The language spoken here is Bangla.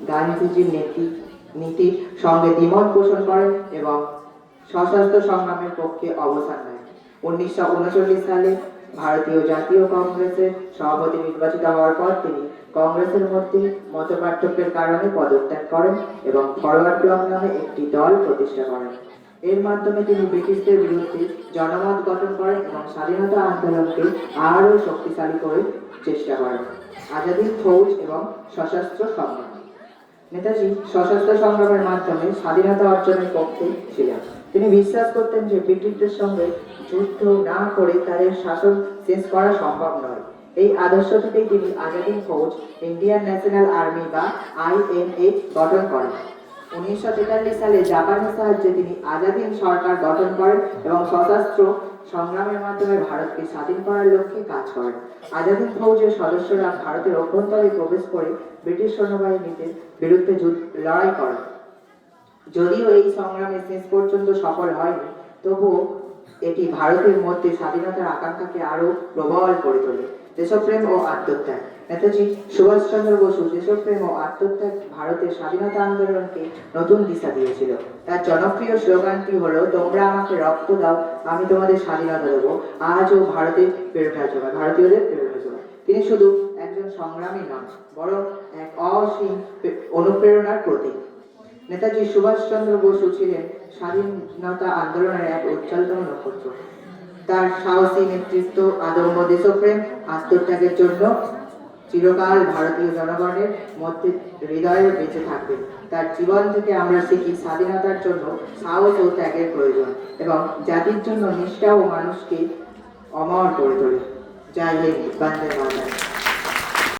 গান্ধীজির নীতির সঙ্গে দ্বিমত পোষণ করেন এবং সশস্ত্র সংগ্রামের পক্ষে অবস্থান নেন। 1939 সালে ভারতীয় জাতীয় কংগ্রেসের সভাপতি নির্বাচিত হওয়ার পর তিনি কংগ্রেসের মধ্যে মতপার্থক্যের কারণে পদত্যাগ করেন এবং ফরওয়ার্ড ব্লক নামে একটি দল প্রতিষ্ঠা করেন। এর মাধ্যমে তিনি ব্রিটিশদের বিরুদ্ধে জনমত গঠন করেন এবং স্বাধীনতা আন্দোলনকে আরও শক্তিশালী করে চেষ্টা করেন। আজাদী ফৌজ এবং সশস্ত্র সংগ্রাম। নেতাজি সশস্ত্র সংগ্রামের মাধ্যমে স্বাধীনতা অর্জনের পক্ষে ছিলেন। তিনি বিশ্বাস করতেন যে ব্রিটিশদের সঙ্গে যুদ্ধ না করে তাদের শাসন শেষ করা সম্ভব নয়। এই আদর্শ থেকেই তিনি আজাদী ফৌজ, ইন্ডিয়ান ন্যাশনাল আর্মি বা INA গঠন করেন। 1943 সালে জাপানের সাহায্যে তিনি আজাদ হিন্দ সরকার গঠন করেন এবং সশস্ত্র সংগ্রামের মাধ্যমে ভারতকে স্বাধীন করার লক্ষ্যে কাজ করেন। আজাদ হিন্দ ফৌজের সদস্যরা ভারতের অভ্যন্তরে প্রবেশ করে ব্রিটিশ সৈন্যবাহিনীর বিরুদ্ধে লড়াই করেন। যদিও এই সংগ্রামে শেষ পর্যন্ত সফল হয়নি, তবুও এটি ভারতের মধ্যে স্বাধীনতার আকাঙ্ক্ষাকে আরো প্রবল করে তোলে। দেশপ্রেম ও আত্মত্যাগ। নেতাজি সুভাষচন্দ্র বসু দেশপ্রেম ও আত্মত্যাগ ভারতের স্বাধীনতা আন্দোলনকে নতুন দিশা দিয়েছিল। তার জনপ্রিয় স্লোগানটি হলো, তোমরা আমাকে রক্ত দাও, আমি তোমাদের স্বাধীনতা দেবো, আজও ভারতীয়দের প্রেরণা যোগায়। তিনি শুধু একজন সংগ্রামী নন, বরং এক অসীম অনুপ্রেরণার প্রতীক। নেতাজি সুভাষচন্দ্র বসু ছিলেন স্বাধীনতা আন্দোলনের এক উজ্জ্বলতম নক্ষত্র। তার সাহসী নেতৃত্ব, আদম্য দেশপ্রেম, আত্মত্যাগের জন্য চিরকাল ভারতীয় জনগণের মধ্যে হৃদয়ে বেঁচে থাকবেন। তার জীবন থেকে আমরা শিখি স্বাধীনতার জন্য সাহস ও ত্যাগের প্রয়োজন এবং জাতির জন্য নিষ্ঠা ও মানুষকে অমর করে তোলে। জয় হিন্দ, বন্দে মাতরম।